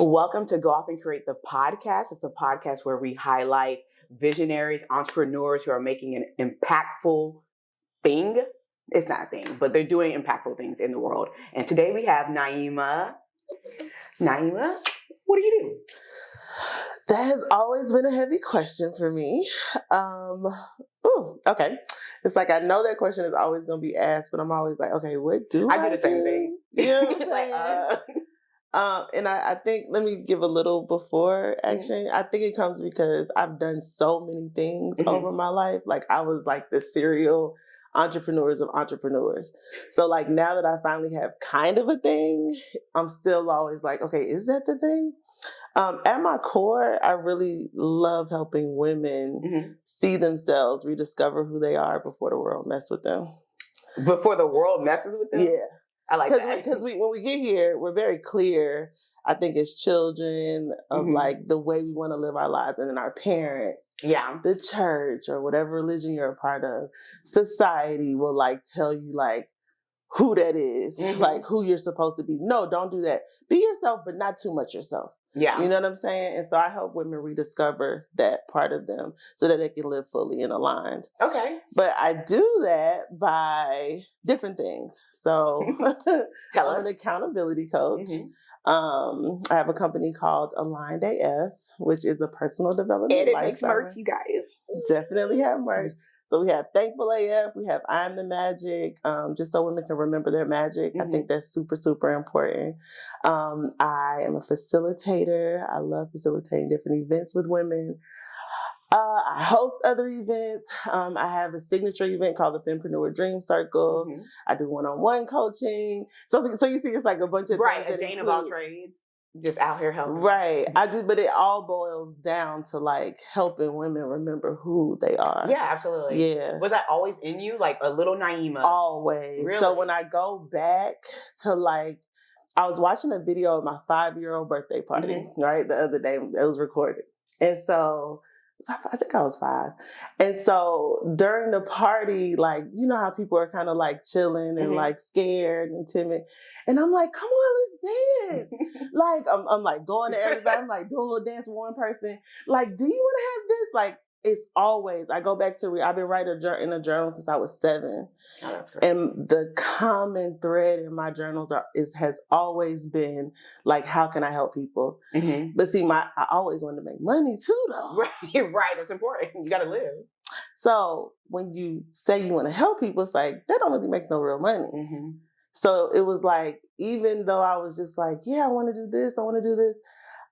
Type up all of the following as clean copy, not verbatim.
Welcome to Go Off and Create the podcast. It's a podcast where we highlight visionaries, entrepreneurs who are making an impactful thing. It's not a thing, but they're doing impactful things in the world. And today we have Naeemah. Naeemah, what do you do? That has always been a heavy question for me. Okay. It's like I know that question is always going to be asked, but I'm always like, okay, what do I do the same thing. You know what I'm saying? And I think, let me give a little before action. Mm-hmm. I think it comes because I've done so many things over my life. Like I was like the serial entrepreneurs of entrepreneurs. So like now that I finally have kind of a thing, I'm still always like, okay, is that the thing? At my core, I really love helping women see themselves, rediscover who they are before the world messes with them. Before the world messes with them? Yeah. I like that. Because when we get here, we're very clear, I think, as children of like the way we want to live our lives. And then our parents, the church, or whatever religion you're a part of, society will like tell you like who that is, like who you're supposed to be. No, don't do that. Be yourself, but not too much yourself. Yeah. You know what I'm saying? And so I help women rediscover that part of them so that they can live fully and aligned. Okay. But I do that by different things. So I'm an accountability coach. I have a company called Aligned AF, which is a personal development and it lifestyle. Makes merch, you guys. Definitely have merch. So we have Thankful AF, we have I'm the Magic, just so women can remember their magic. I think that's super, super important. I am a facilitator. I love facilitating different events with women. I host other events. I have a signature event called the Fempreneur Dream Circle. I do one-on-one coaching. So you see, it's like a bunch of things. Right, a Jane of all trades. Just out here helping. Right. But it all boils down to like helping women remember who they are. Yeah, absolutely. Yeah. Was that always in you? Like a little Naeemah? Always. Really? So when I go back to like, I was watching a video of my 5-year-old birthday party, right? The other day, it was recorded. And so I think I was 5. And so during the party, like, you know how people are kind of like chilling and like scared and timid. And I'm like, come on, let's dance. Like, I'm like going to everybody. I'm like doing a little dance with one person. Like, do you want to have this? Like, it's always, I go back to, I've been writing in a journal since I was 7. Oh, that's great. And the common thread in my journals has always been like, how can I help people? But see, I always wanted to make money too, though. Right. That's important. You got to live. So when you say you want to help people, it's like, that don't really make no real money. So it was like, even though I was just like, yeah, I want to do this,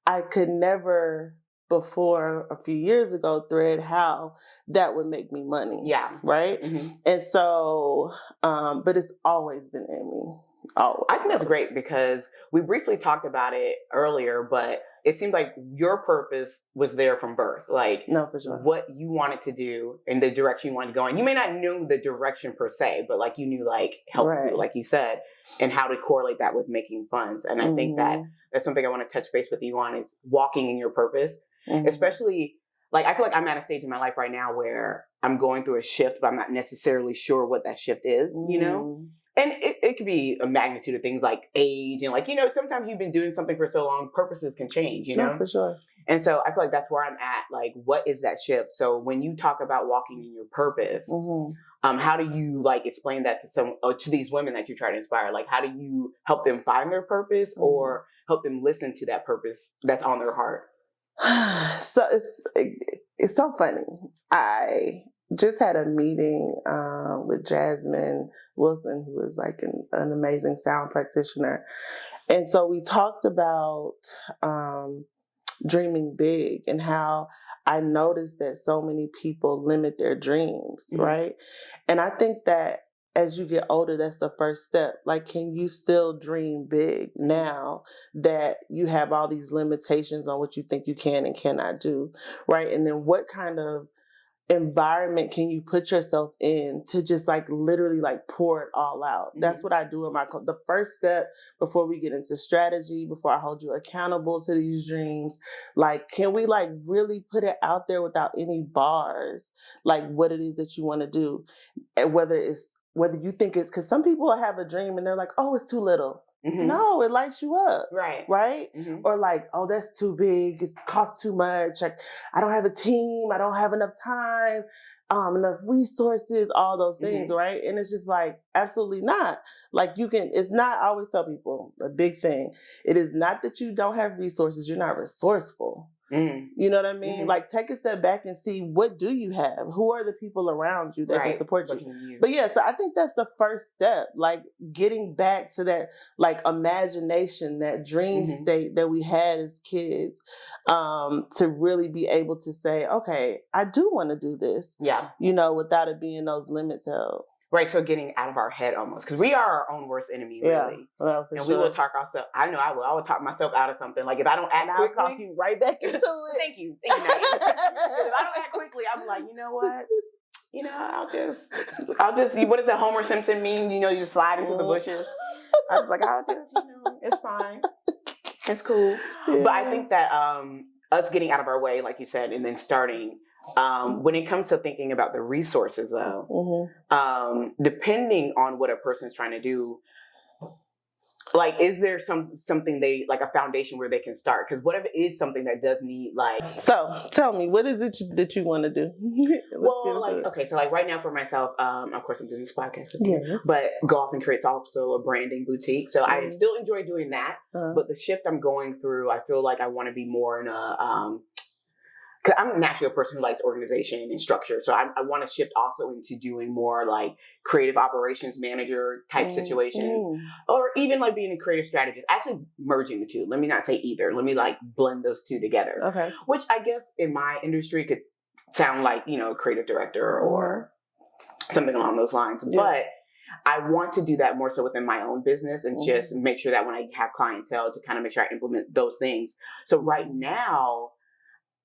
I could never, before a few years ago, thread how that would make me money. Yeah. Right? And so, but it's always been in me. Always. I think that's great because we briefly talked about it earlier, but it seemed like your purpose was there from birth. Like, no, for sure. What you wanted to do and the direction you wanted to go in. You may not know the direction per se, but like you knew like help people, like you said, and how to correlate that with making funds. And I think that's something I want to touch base with you on is walking in your purpose, especially like I feel like I'm at a stage in my life right now where I'm going through a shift, but I'm not necessarily sure what that shift is, you know? And it could be a magnitude of things like age and like, you know, sometimes you've been doing something for so long, purposes can change, you know? No, for sure. And so I feel like that's where I'm at. Like, what is that shift? So when you talk about walking in your purpose, how do you like explain that to these women that you try to inspire? Like, how do you help them find their purpose or help them listen to that purpose that's on their heart? So it's so funny. I just had a meeting with Jasmine Wilson, who is like an amazing sound practitioner. And so we talked about dreaming big and how I noticed that so many people limit their dreams, right? And I think that as you get older, that's the first step. Like, can you still dream big now that you have all these limitations on what you think you can and cannot do, right? And then what kind of environment can you put yourself in to just like literally like pour it all out? That's what I do in the first step before we get into strategy, before I hold you accountable to these dreams. Like, can we like really put it out there without any bars, like what it is that you want to do, and whether you think it's, because some people have a dream and they're like, oh, it's too little. No, it lights you up. Right. Right? Or like, oh, that's too big. It costs too much. Like, I don't have a team. I don't have enough time, enough resources, all those things, right? And it's just like, absolutely not. Like it's not, I always tell people, a big thing. It is not that you don't have resources. You're not resourceful. You know what I mean? Like, take a step back and see, what do you have? Who are the people around you that can support you? But yeah, so I think that's the first step, like getting back to that, like, imagination, that dream state that we had as kids, to really be able to say, okay, I do want to do this. Yeah. You know, without it being those limits held. Right, so getting out of our head almost, because we are our own worst enemy, really. Yeah, and we will talk ourselves. I know I will. I will talk myself out of something. Like, if I don't act quickly, I'll talk you right back into it. Thank you. If I don't act quickly, I'm like, you know what? You know, I'll just. What does that Homer Simpson mean? You know, you just slide into the bushes. I was like, it's fine, it's cool. Yeah. But I think that us getting out of our way, like you said, and then starting. When it comes to thinking about the resources, though, depending on what a person's trying to do, like, is there something like a foundation where they can start? Because what if it is something that does need, like... So, tell me, what is it that you want to do? Well, like, okay, so like right now for myself, of course I'm doing this podcast with you, but Go Off and Create's also a branding boutique. So I still enjoy doing that, but the shift I'm going through, I feel like I want to be more in a... because I'm naturally a person who likes organization and structure. So I want to shift also into doing more like creative operations manager type situations, or even like being a creative strategist. Actually merging the two. Let me not say either. Let me like blend those two together. Okay. Which I guess in my industry could sound like, you know, creative director or something along those lines. Yeah. But I want to do that more so within my own business and just make sure that when I have clientele to kind of make sure I implement those things. So right now,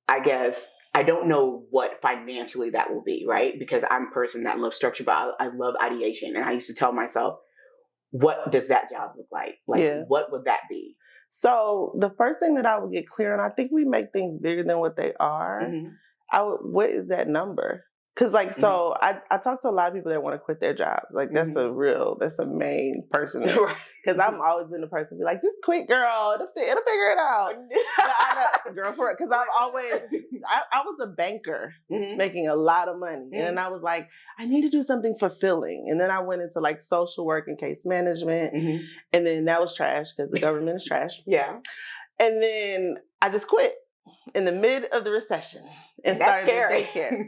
I guess I don't know what financially that will be, right? Because I'm a person that loves structure, but I love ideation. And I used to tell myself, what does that job look like? Like, what would that be? So the first thing that I would get clear, and I think we make things bigger than what they are, what is that number? Because, like, so I talk to a lot of people that want to quit their jobs. Like, that's a main person. Because I've always been the person to be like, just quit, girl. It'll figure it out. Girl, because I was a banker making a lot of money. And I was like, I need to do something fulfilling. And then I went into like social work and case management. And then that was trash because the government is trash. Yeah. And then I just quit in the mid of the recession and started daycare.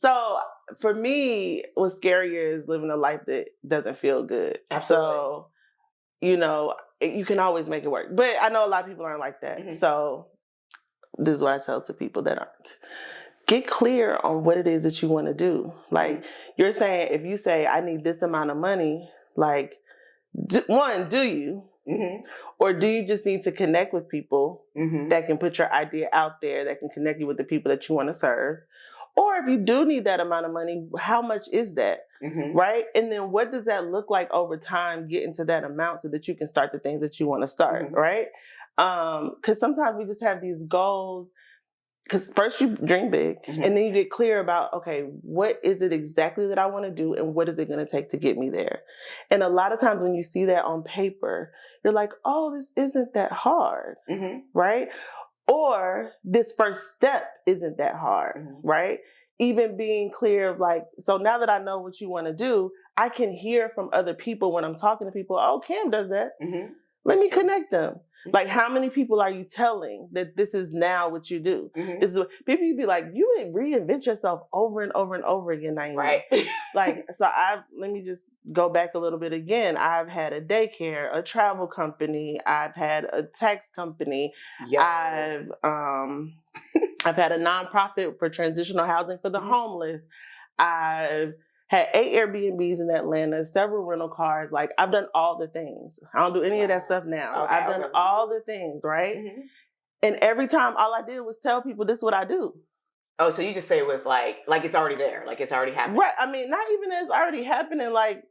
So for me, what's scarier is living a life that doesn't feel good. Absolutely. So, you know, you can always make it work. But I know a lot of people aren't like that. So this is what I tell to people that aren't. Get clear on what it is that you want to do. Like, you're saying, if you say, I need this amount of money, like, do you? Or do you just need to connect with people that can put your idea out there, that can connect you with the people that you want to serve? Or if you do need that amount of money, how much is that? Right? And then what does that look like over time, getting to that amount so that you can start the things that you want to start, right? Because sometimes we just have these goals. Because first you dream big, and then you get clear about, okay, what is it exactly that I want to do, and what is it going to take to get me there? And a lot of times when you see that on paper, you're like, oh, this isn't that hard, right? Or this first step isn't that hard, right? Even being clear of like, so now that I know what you want to do, I can hear from other people when I'm talking to people, oh, Cam does that. Let me connect them. Like, how many people are you telling that this is now what you do? This is what people be like, you would reinvent yourself over and over and over again, Naeemah. Right. Like, so let me just go back a little bit again. I've had a daycare, a travel company. I've had a tax company. I've had a nonprofit for transitional housing for the homeless. I've had 8 Airbnbs in Atlanta, several rental cars. Like, I've done all the things. I don't do any of that stuff now. Okay, I've done all the things, right? And every time, all I did was tell people, this is what I do. Oh, so you just say it with like it's already there. Like, it's already happening. Right. I mean, not even it's already happening. Like,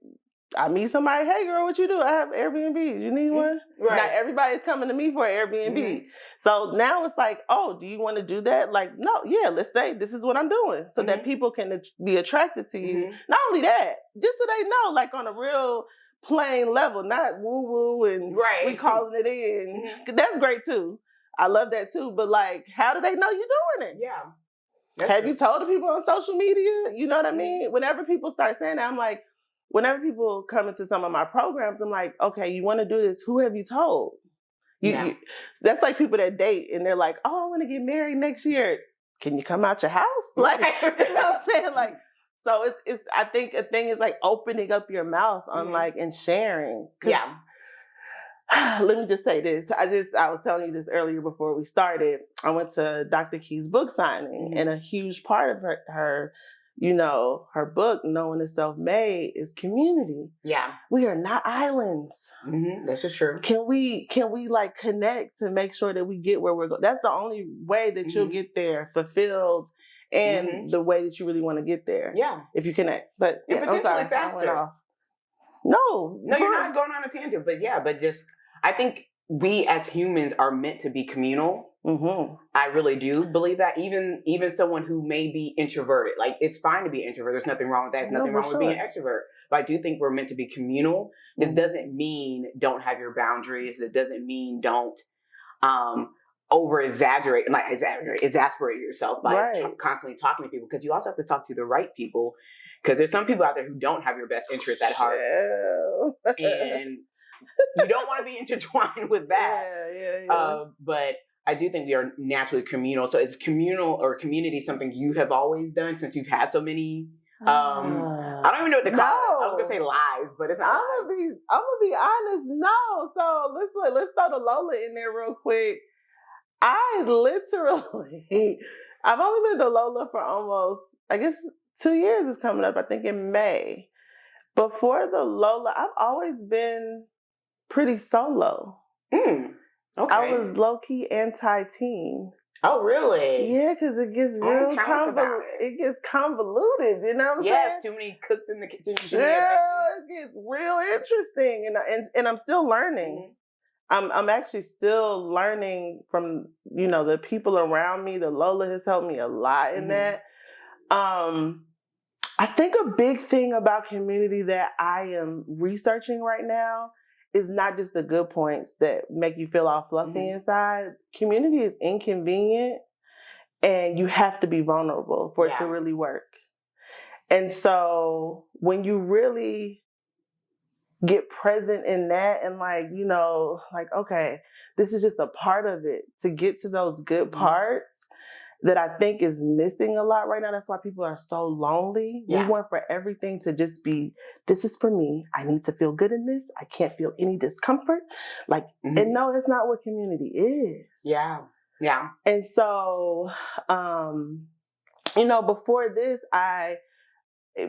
I meet somebody, hey girl, what you do? I have Airbnb. You need one? Right. Not everybody's coming to me for an Airbnb. So now it's like, oh, do you want to do that? Like, no, yeah, let's say this is what I'm doing so that people can be attracted to you. Not only that, just so they know, like on a real plain level, not woo-woo and we calling it in. That's great too. I love that too. But like, how do they know you're doing it? Yeah. Have you told the people on social media? You know what I mean? Whenever people start saying that, I'm like, whenever people come into some of my programs, I'm like, okay, you want to do this? Who have you told? That's like people that date and they're like, oh, I want to get married next year. Can you come out your house? Like, you know what I'm saying? Like, so it's. I think a thing is like opening up your mouth on like and sharing. Yeah. Let me just say this. I was telling you this earlier before we started. I went to Dr. Key's book signing, and a huge part of her, you know, her book, Knowing the Self-Made, is community. Yeah. We are not islands. That's just true. Can we like connect to make sure that we get where we're going? That's the only way that you'll get there fulfilled and the way that you really want to get there. Yeah. If you connect. But and potentially faster. No, you're not going on a tangent, but just, I think we as humans are meant to be communal. I really do believe that. Even someone who may be introverted, like it's fine to be introvert. There's nothing wrong with that. There's nothing wrong with being an extrovert. But I do think we're meant to be communal. It doesn't mean don't have your boundaries. It doesn't mean don't exasperate yourself by constantly talking to people, because you also have to talk to the right people, because there's some people out there who don't have your best interests at heart. And you don't want to be intertwined with that. But I do think we are naturally communal. So is communal or community something you have always done since you've had so many? I don't even know what to call it. I was gonna say lies, but it's not. I'm gonna be honest. No. So let's throw the Lola in there real quick. I've only been to Lola for almost, I guess, 2 years is coming up. I think in May. Before the Lola, I've always been pretty solo. Okay. I was low-key anti-teen. Oh, really? Yeah, because it gets real convoluted. It gets convoluted, you know what I'm saying? Yes, too many cooks in the kitchen. Yeah, it gets real interesting, and I'm still learning. I'm actually still learning from, you know, the people around me. The Lola has helped me a lot in that. I think a big thing about community that I am researching right now is not just the good points that make you feel all fluffy inside. Community is inconvenient, and you have to be vulnerable for it to really work. And so when you really get present in that and like, you know, like, okay, this is just a part of it to get to those good parts that I think is missing a lot right now. That's why people are so lonely. We want for everything to just be, this is for me. I need to feel good in this. I can't feel any discomfort. Like, and no, that's not what community is. Yeah. And so, you know, before this,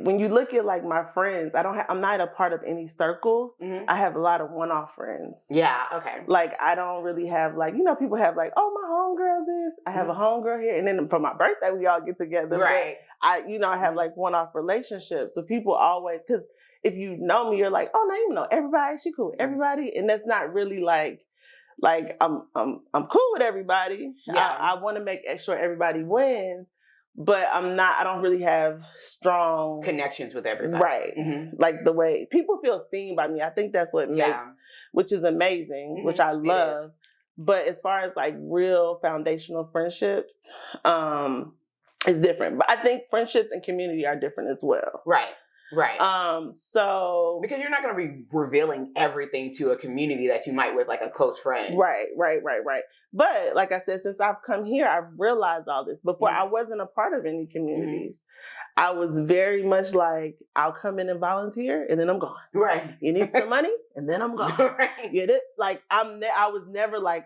when you look at like my friends, I'm not a part of any circles. I have a lot of one-off friends. Yeah, okay. Like I don't really have like, you know, people have like, oh, my homegirl this. I have a homegirl here. And then for my birthday, we all get together. Right. But I have like one-off relationships. So people always, because if you know me, you're like, oh, Naeemah know everybody. She cool with everybody. And that's not really like I'm cool with everybody. Yeah. I want to make sure everybody wins. But I don't really have strong connections with everybody. Right. Like the way people feel seen by me. I think that's what makes, which is amazing, which I love. But as far as like real foundational friendships, it's different. But I think friendships and community are different as well. Right. So because you're not going to be revealing everything to a community that you might with like a close friend. Right. But like I said, since I've come here, I've realized all this. Before I wasn't a part of any communities. I was very much like, I'll come in and volunteer and then I'm gone. Right. You need some money and then I'm gone. Right. Get it? Like I was never like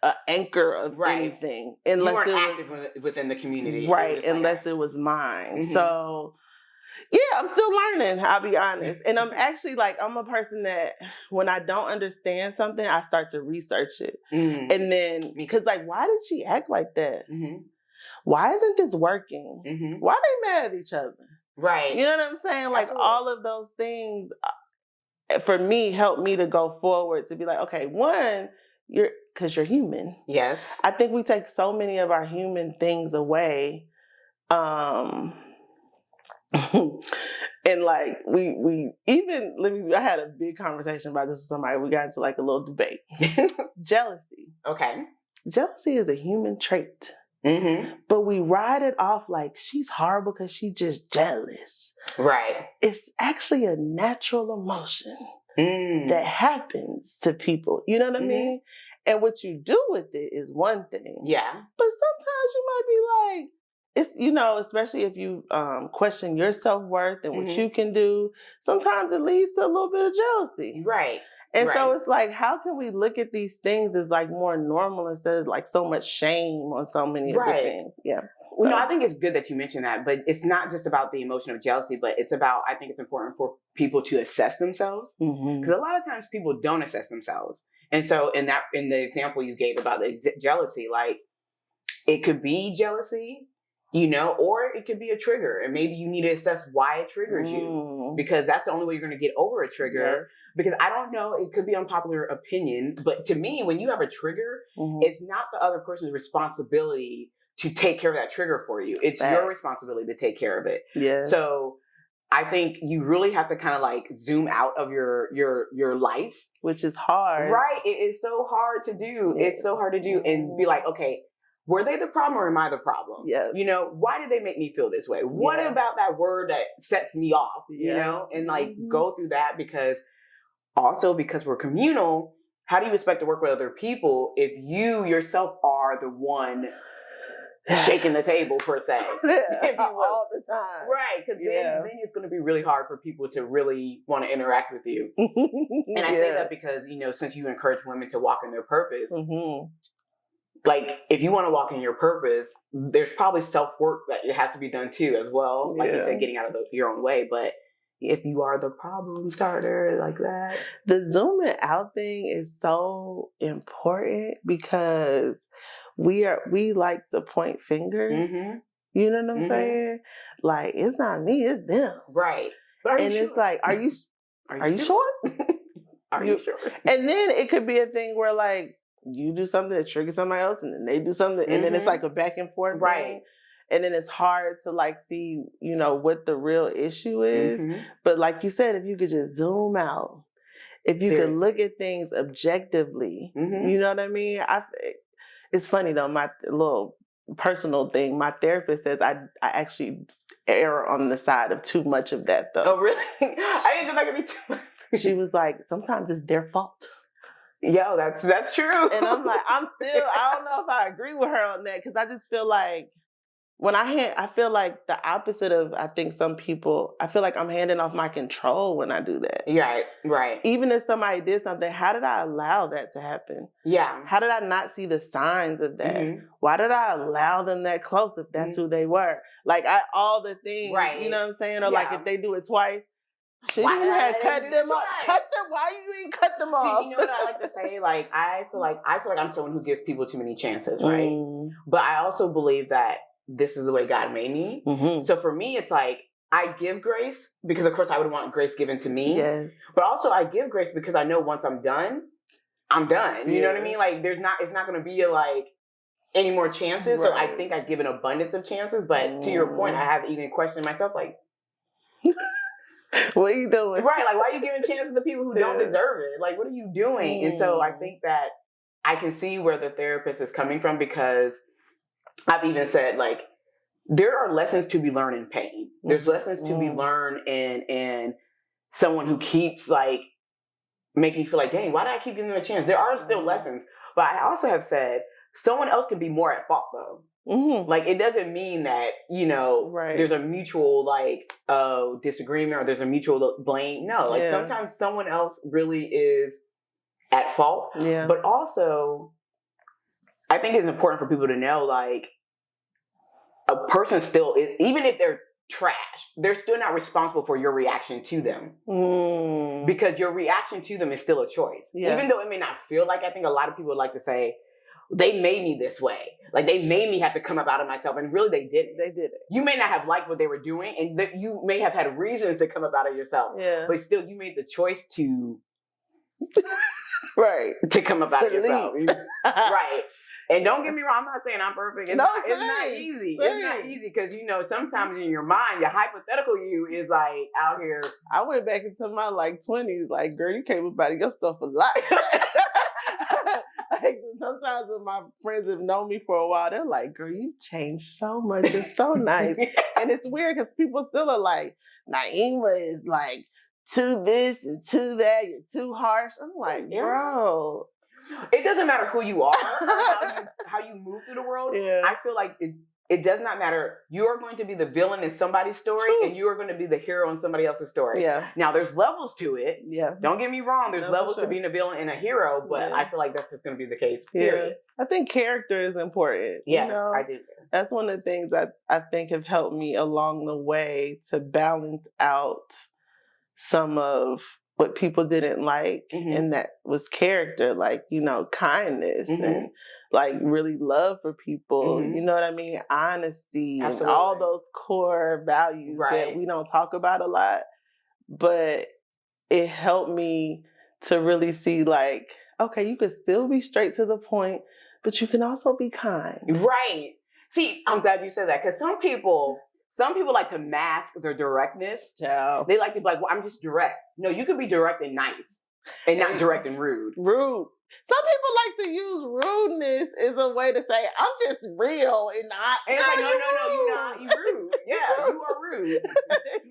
an anchor of anything. Unless you weren't active within the community. Right. Unless it was mine. So yeah, I'm still learning, I'll be honest. And I'm actually like, I'm a person that when I don't understand something, I start to research it. And then, because like, why did she act like that? Why isn't this working? Why are they mad at each other? Right. You know what I'm saying? Like all of those things, for me, help me to go forward to be like, okay, one, because you're human. Yes. I think we take so many of our human things away. And And like I had a big conversation about this with somebody. We got into like a little debate. Jealousy. Okay. Jealousy is a human trait. Mm-hmm. But we ride it off like she's horrible because she's just jealous. Right. It's actually a natural emotion that happens to people. You know what I mean? And what you do with it is one thing. Yeah. But sometimes you might be like, it's, especially if you question your self-worth and what you can do, sometimes it leads to a little bit of jealousy. Right. And so it's like, how can we look at these things as like more normal instead of like so much shame on so many of the things? Yeah. Well, no, I think it's good that you mentioned that, but it's not just about the emotion of jealousy, but it's about, I think it's important for people to assess themselves. Because a lot of times people don't assess themselves. And so in the example you gave about the jealousy, like it could be jealousy, or it could be a trigger. And maybe you need to assess why it triggers you, because that's the only way you're going to get over a trigger. Yes. Because I don't know, it could be unpopular opinion, but to me, when you have a trigger, it's not the other person's responsibility to take care of that trigger for you. It's your responsibility to take care of it. Yeah. So I think you really have to kind of like zoom out of your life, which is hard. Right. It is so hard to do. Yeah. It's so hard to do and be like, okay, were they the problem or am I the problem? Yeah. Why did they make me feel this way? What about that word that sets me off? And like go through that, because we're communal, how do you expect to work with other people if you yourself are the one shaking the table per se? All the time. Right. Because then it's going to be really hard for people to really want to interact with you. And I say that because, since you encourage women to walk in their purpose, like if you want to walk in your purpose, there's probably self-work that it has to be done too as well. Like you said, getting out of your own way. But if you are the problem starter like that. The zooming out thing is so important because we like to point fingers. You know what I'm saying? Like, it's not me, it's them. Right. But it's like, are you sure? Are you sure? And then it could be a thing where like you do something that triggers somebody else and then they do something and then it's like a back and forth thing. And then it's hard to like see, what the real issue is. But like you said, if you could just zoom out, if you could look at things objectively, you know what I mean? It's funny though, my little personal thing, my therapist says I actually err on the side of too much of that though. Oh, really? I didn't think that could be too much. She was like, sometimes it's their fault. Yo, that's true. And I'm like, I don't know if I agree with her on that, because I just feel like I feel like the opposite of, I think some people, I feel like I'm handing off my control when I do that. Right. Even if somebody did something, how did I allow that to happen? Yeah. How did I not see the signs of that? Why did I allow them that close if that's who they were? Like all the things, you know what I'm saying? Or like if they do it twice, why you had cut them off? Why you ain't cut them off? See, you know what I like to say? Like I feel like I'm someone who gives people too many chances, right? But I also believe that this is the way God made me. So for me, it's like I give grace because, of course, I would want grace given to me. Yes. But also, I give grace because I know once I'm done, I'm done. You know what I mean? Like it's not going to be like any more chances. Right. So I think I give an abundance of chances. But to your point, I have even questioned myself, like, what are you doing? Right. Like, why are you giving chances to people who don't deserve it? Like, what are you doing? And so I think that I can see where the therapist is coming from, because I've even said, like, there are lessons to be learned in pain. There's lessons to be learned in someone who keeps, like, making you feel like, dang, why did I keep giving them a chance? There are still lessons. But I also have said, someone else can be more at fault, though. Like, it doesn't mean that, there's a mutual, like, disagreement or there's a mutual blame. No, like, sometimes someone else really is at fault. Yeah. But also, I think it's important for people to know, like, a person still is, even if they're trash, they're still not responsible for your reaction to them. Because your reaction to them is still a choice. Yeah. Even though it may not feel like, I think a lot of people like to say, they made me this way. Like, they made me have to come up out of myself. And really, they didn't. They didn't. You may not have liked what they were doing, and you may have had reasons to come up out of yourself. Yeah. But still, you made the choice to... right. To come up out of yourself. Right. And don't get me wrong, I'm not saying I'm perfect. It's not easy. Same. It's not easy because, you know, sometimes in your mind, your hypothetical you is like out here. I went back into my like 20s, like, girl, you came about yourself a lot. Like, sometimes when my friends have known me for a while, they're like, girl, you've changed so much. It's so nice. And it's weird because people still are like, Naeemah is like to this and to that. You're too harsh. I'm like, bro. It doesn't matter who you are or how you move through the world. Yeah. I feel like it does not matter. You are going to be the villain in somebody's story, and you are going to be the hero in somebody else's story. Yeah. Now, there's levels to it. Yeah. Don't get me wrong. There's levels to being a villain and a hero, but I feel like that's just going to be the case, period. I think character is important. Yes, you know? I do too. That's one of the things that I think have helped me along the way to balance out some of what people didn't like, and that was character, like, you know, kindness and like really love for people, you know what I mean? Honesty and all those core values that we don't talk about a lot, but it helped me to really see like, okay, you could still be straight to the point, but you can also be kind. Right. See, I'm glad you said that because some people like to mask their directness. Yeah. They like to be like, well, I'm just direct. No, you could be direct and nice and not direct and rude. Rude. Some people like to use rudeness as a way to say, I'm just real and not. And it's like, no, you're not. You're rude. Yeah, you are rude.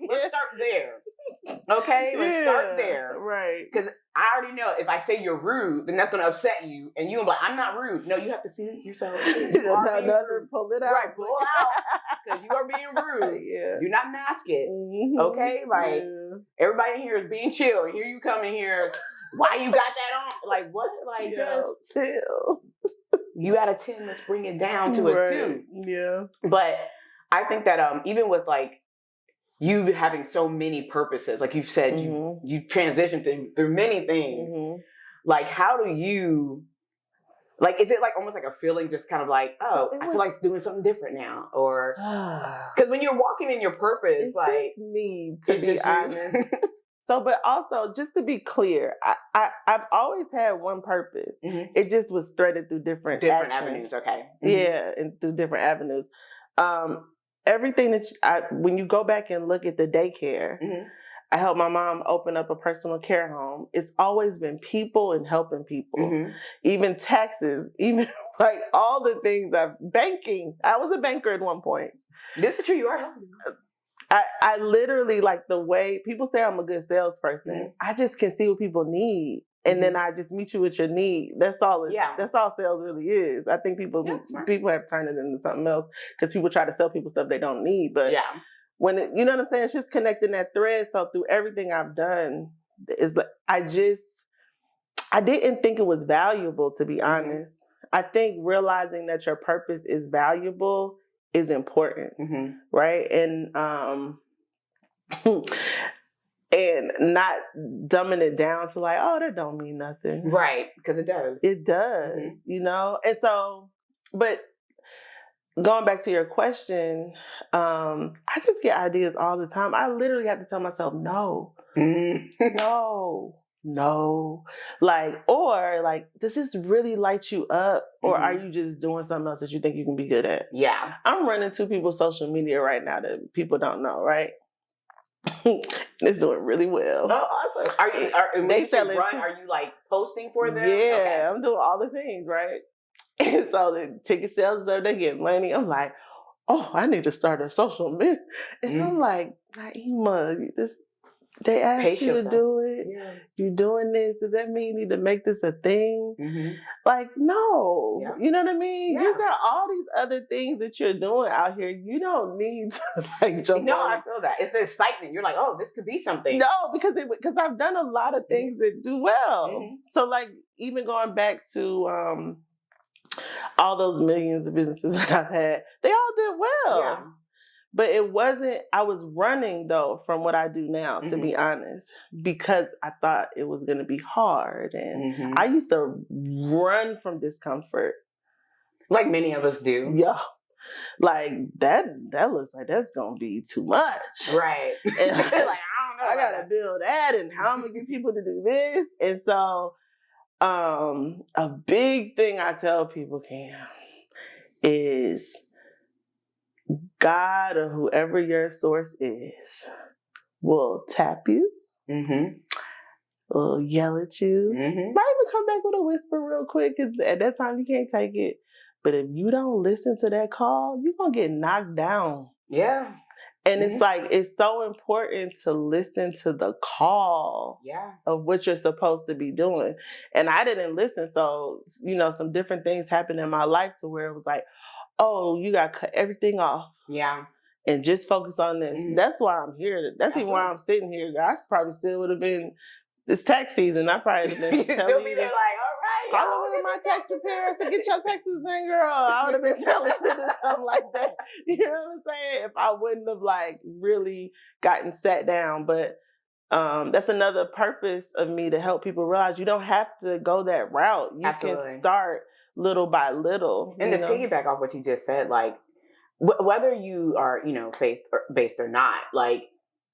Let's start there. Okay? Let's start there. Right. Because I already know if I say you're rude, then that's going to upset you. And you're like, I'm not rude. No, you have to see yourself. You are being rude. Pull it out. Right, pull it out. Because you are being rude. Do not mask it. Okay? Like, everybody in here is being chill. And here you come in here. Why you got that on? Like, what? Like, just chill. You out of 10, let's bring it down to a 2. Yeah. But I think that even with like you having so many purposes, like you've said, you transitioned through many things. Like, how do you, like, is it like almost like a feeling just kind of like, oh, I feel like it's doing something different now? Or, because when you're walking in your purpose, it's like. Just me, to be honest. So, but also, just to be clear, I've always had one purpose. It just was threaded through different avenues. Okay. Yeah, and through different avenues. Everything that when you go back and look at the daycare, I helped my mom open up a personal care home. It's always been people and helping people, even taxes, even like all the things banking. I was a banker at one point. This is true. You are helping. I literally, like, the way people say I'm a good salesperson, I just can see what people need. And then I just meet you with your need. That's all. That's all sales really is. I think people have turned it into something else because people try to sell people stuff they don't need. But when you know what I'm saying, it's just connecting that thread. So through everything I've done, is like I didn't think it was valuable, to be honest. I think realizing that your purpose is valuable is important, right? And and not dumbing it down to like, oh, that don't mean nothing. Right, because it does. It does, you know? And so, but going back to your question, I just get ideas all the time. I literally have to tell myself, no, no. Like, or like, does this really light you up? Or are you just doing something else that you think you can be good at? Yeah. I'm running 2 people's social media right now that people don't know, right? It's doing really well. Oh, awesome. Are you like posting for them? Yeah, okay. I'm doing all the things, right? And so the ticket sales, they get money. I'm like, oh, I need to start a social media. And I'm like, Naeemah, they asked you to do it. Yeah. You're doing this. Does that mean you need to make this a thing? Like, no. Yeah. You know what I mean? Yeah. You got all these other things that you're doing out here. You don't need to like jump on. No, I feel that. It's the excitement. You're like, oh, this could be something. No, because I've done a lot of things that do well. So like, even going back to all those millions of businesses that I've had, they all did well. Yeah. But it wasn't, I was running though from what I do now, to be honest, because I thought it was going to be hard. And I used to run from discomfort. Like many of us do. Yeah. Like that looks like that's going to be too much. Right. And like, I don't know. I got to build that and how I'm going to get people to do this. And so A big thing I tell people, Cam, is God or whoever your source is will tap you, will yell at you, might even come back with a whisper real quick, because at that time you can't take it. But if you don't listen to that call, you're going to get knocked down. Yeah. And it's like, it's so important to listen to the call of what you're supposed to be doing. And I didn't listen. So, some different things happened in my life to where it was like, oh, you got to cut everything off. Yeah. And just focus on this. That's why I'm here. That's even why I'm sitting here. I probably still would have been, it's tax season. I probably would have been telling you, like, all right, call over to my tax preparer to get your taxes done, girl. I would have been telling you to do something like that. You know what I'm saying? If I wouldn't have really gotten sat down. But that's another purpose of me, to help people realize you don't have to go that route. You can start little by little. And to piggyback off what you just said, like, whether you are, faith-based or not, like,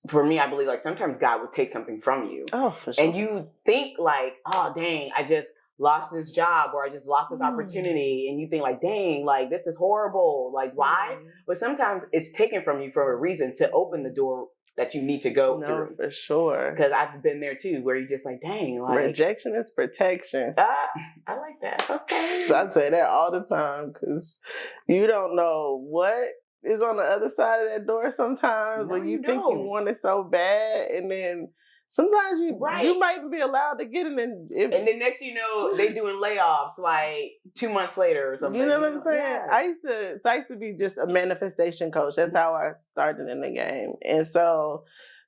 for me, I believe, like, sometimes God would take something from you. Oh, for sure. And you think, like, oh, dang, I just lost this job, or I just lost this opportunity. And you think, like, dang, like, this is horrible. Like, why? But sometimes it's taken from you for a reason, to open the door that you need to go through. For sure. Because I've been there too, where you're just like, dang, like, rejection is protection. I like that. Okay. So I say that all the time, because you don't know what is on the other side of that door sometimes, when you think you want it so bad, and then sometimes you might even be allowed to get it, and then next you know, they doing layoffs like 2 months later or something. You know what I'm saying? Yeah. I used to be just a manifestation coach. That's how I started in the game. And so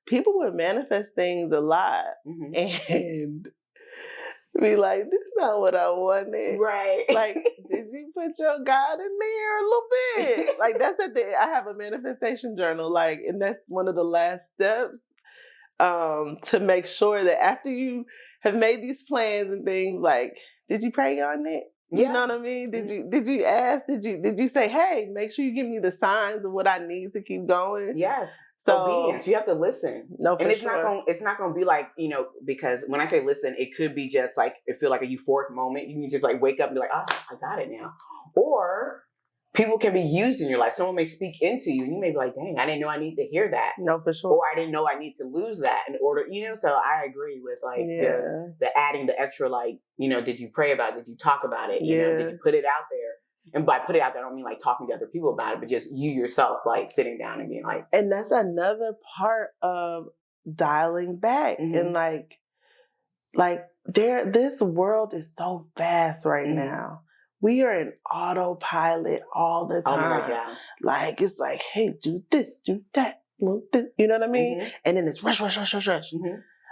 people would manifest things a lot and be like, this is not what I wanted. Right. Like, did you put your God in there a little bit? Like, that's I have a manifestation journal, like, and that's one of the last steps, to make sure that after you have made these plans and things, like, did you pray on it? You know what I mean? Did you ask? Did you say, hey, make sure you give me the signs of what I need to keep going? Yes. So obedience. You have to listen. No, for and it's sure. It's not gonna be like, because when I say listen, it could be just like, it feel like a euphoric moment. You can just like wake up and be like, oh, I got it now. Or people can be used in your life. Someone may speak into you, and you may be like, dang, I didn't know I need to hear that. No, for sure. Or I didn't know I need to lose that in order, so I agree with like the adding the extra, like, did you pray about it? Did you talk about it? Did you put it out there? And by put it out there, I don't mean like talking to other people about it, but just you yourself, like sitting down and being like. And that's another part of dialing back. And this world is so fast right now. We are in autopilot all the time. Oh my God, Like, it's like, hey, do this, do that, move this. You know what I mean? And then it's rush.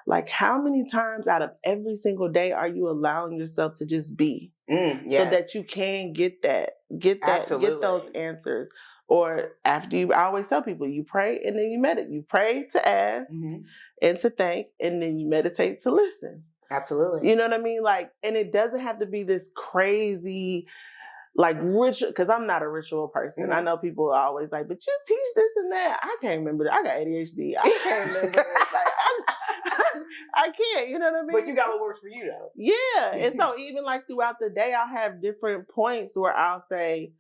Like, how many times out of every single day are you allowing yourself to just be? So that you can get those answers. Or after I always tell people, you pray and then you meditate. You pray to ask and to thank, and then you meditate to listen. Absolutely. You know what I mean? Like, and it doesn't have to be this crazy, like, ritual, because I'm not a ritual person. I know people are always like, but you teach this and that. I can't remember. I got ADHD. I can't remember. I can't, you know what I mean? But you got what works for you, though. Yeah. And so even like throughout the day, I'll have different points where I'll say,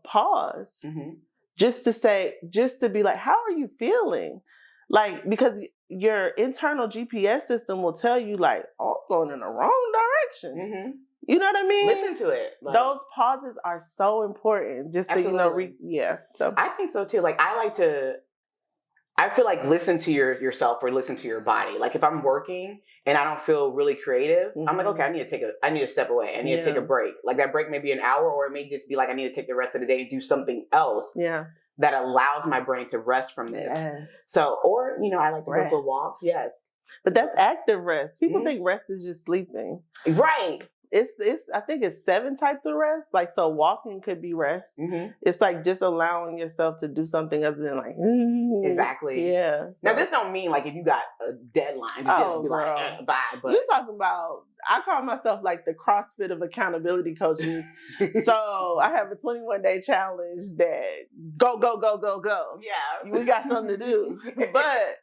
pause. Just to be like, how are you feeling? Like, because your internal GPS system will tell you, like, oh, I'm going in the wrong direction. You know what I mean? Listen to it. Like, those pauses are so important. Just to, So I think so too. Like, I feel like listen to yourself or listen to your body. Like, if I'm working and I don't feel really creative, I'm like, okay, I need to step away. I need to take a break. Like, that break may be an hour, or it may just be like, I need to take the rest of the day and do something else. That allows my brain to rest from this. So, or, I like to go for walks. Yes. But that's active rest. People think rest is just sleeping. Right. I think it's 7 types of rest. Like, so walking could be rest. It's like just allowing yourself to do something other than like, exactly. Yeah. So. Now, this don't mean like if you got a deadline to just be like, bye. But you're talking about, I call myself like the CrossFit of accountability coaches. So I have a 21-day challenge that go. Yeah. We got something to do. But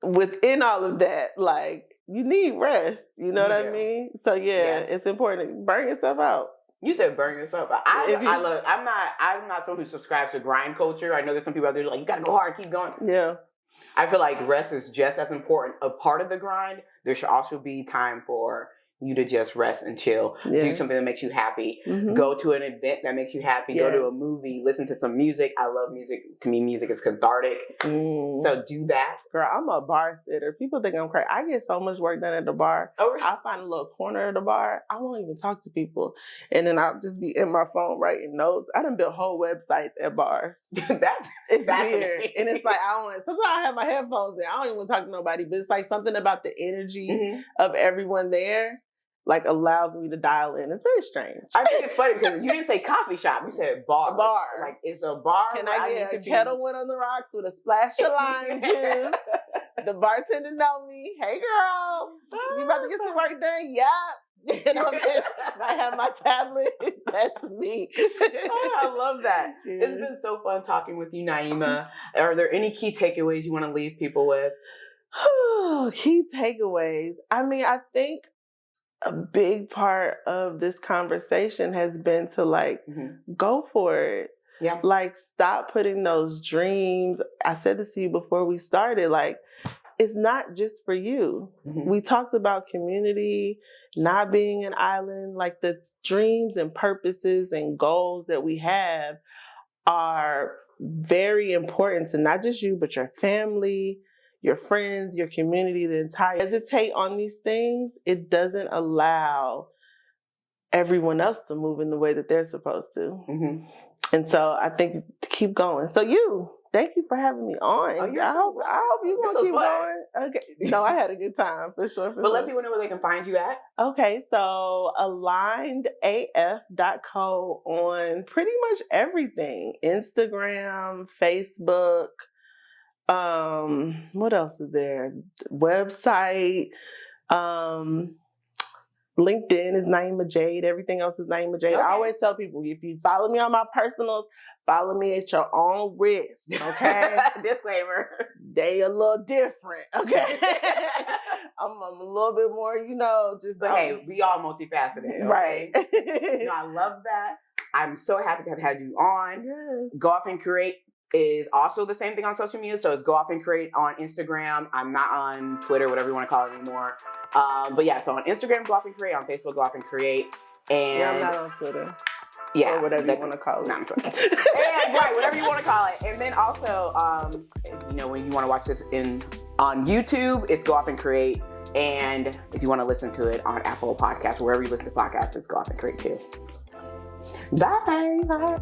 within all of that, like, you need rest. You know what I mean? So it's important to burn yourself out. You said burn yourself out. I'm not someone who subscribes to grind culture. I know there's some people out there who are like, you gotta go hard, keep going. Yeah. I feel like rest is just as important a part of the grind. There should also be time for you to just rest and chill. Yes. Do something that makes you happy. Mm-hmm. Go to an event that makes you happy. Yes. Go to a movie. Listen to some music. I love music. To me, music is cathartic. Mm. So do that. Girl, I'm a bar sitter. People think I'm crazy. I get so much work done at the bar. Oh, really? I find a little corner of the bar. I won't even talk to people. And then I'll just be in my phone writing notes. I done built whole websites at bars. It's weird. And it's like, sometimes I have my headphones in. I don't even want to talk to nobody, but it's like something about the energy of everyone there like allows me to dial in. It's very strange. I think it's funny because you didn't say coffee shop. You said bar. Bar. Like it's a bar. Can I get a kettle one on the rocks with a splash of lime juice? The bartender know me. Hey girl, you about to get some work done? Yeah. And I have my tablet. That's me. I love that. Yeah. It's been so fun talking with you, Naeemah. Are there any key takeaways you want to leave people with? Key takeaways. I mean, I think a big part of this conversation has been to like go for it. Yeah. Like stop putting those dreams. I said this to you before we started, like it's not just for you. Mm-hmm. We talked about community, not being an island, like the dreams and purposes and goals that we have are very important to not just you, but your family, your friends, your community, the entire hesitate on these things, it doesn't allow everyone else to move in the way that they're supposed to. Mm-hmm. And so I think to keep going. So thank you for having me on. Oh, I hope you're going to keep going. Okay. No, I had a good time for sure. But let people know where they can find you at. Okay. So alignedaf.co on pretty much everything. Instagram, Facebook. What else is there? Website. LinkedIn is Naeemah Jade. Everything else is Naeemah Jade. Okay. I always tell people, if you follow me on my personals, follow me at your own risk. Okay. Disclaimer. They a little different. Okay. I'm a little bit more, But hey, we all multifaceted. Okay? Right. I love that. I'm so happy to have had you on. Yes. Go Off and Create is also the same thing on social media. So it's Go Off and Create on Instagram. I'm not on Twitter, whatever you want to call it anymore. But yeah, so on Instagram, Go Off and Create. On Facebook, Go Off and Create. And I'm not on Twitter. Yeah. Or whatever you want to call it. Not on Twitter. And, right, whatever you want to call it. And then also, when you want to watch this on YouTube, it's Go Off and Create. And if you want to listen to it on Apple Podcasts, wherever you listen to podcasts, it's Go Off and Create too. Bye.